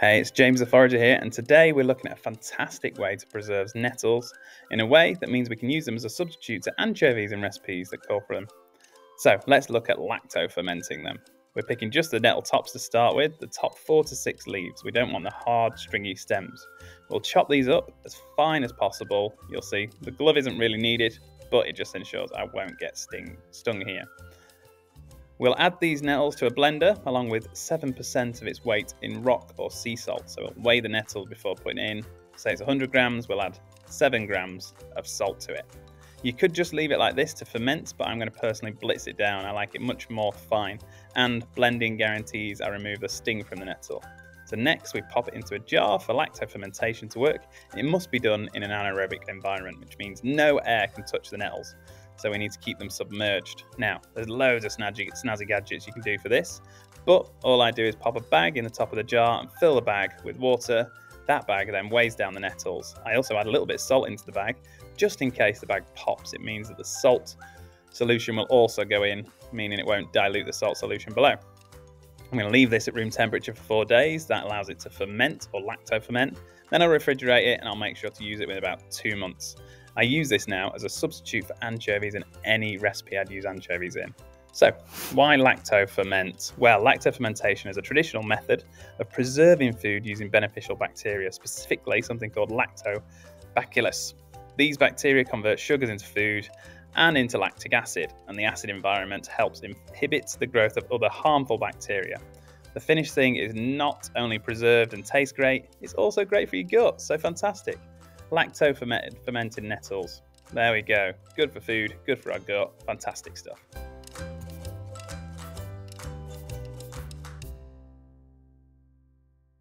Hey, it's James the Forager here, and today we're looking at a fantastic way to preserve nettles in a way that means we can use them as a substitute to anchovies in recipes that call for them. So let's look at lacto-fermenting them. We're picking just the nettle tops to start with, the top 4 to 6 leaves. We don't want the hard, stringy stems. We'll chop these up as fine as possible. You'll see the glove isn't really needed, but it just ensures I won't get stung here. We'll add these nettles to a blender along with 7% of its weight in rock or sea salt. So we'll weigh the nettle before putting it in. Say it's 100 grams, we'll add 7 grams of salt to it. You could just leave it like this to ferment, but I'm going to personally blitz it down. I like it much more fine, and blending guarantees I remove the sting from the nettle. So next we pop it into a jar for lacto-fermentation to work. It must be done in an anaerobic environment, which means no air can touch the nettles. So we need to keep them submerged. Now, there's loads of snazzy gadgets you can do for this, but all I do is pop a bag in the top of the jar and fill the bag with water. That bag then weighs down the nettles. I also add a little bit of salt into the bag, just in case the bag pops. It means that the salt solution will also go in, meaning it won't dilute the salt solution below. I'm going to leave this at room temperature for 4 days. That allows it to ferment or lacto-ferment. Then I'll refrigerate it and I'll make sure to use it within about 2 months. I use this now as a substitute for anchovies in any recipe I'd use anchovies in. So, why lacto-ferment? Well, lacto-fermentation is a traditional method of preserving food using beneficial bacteria, specifically something called lactobacillus. These bacteria convert sugars into food and into lactic acid, and the acid environment helps inhibit the growth of other harmful bacteria. The finished thing is not only preserved and tastes great, it's also great for your gut, so fantastic. Lacto-fermented nettles. There we go. Good for food, good for our gut, fantastic stuff.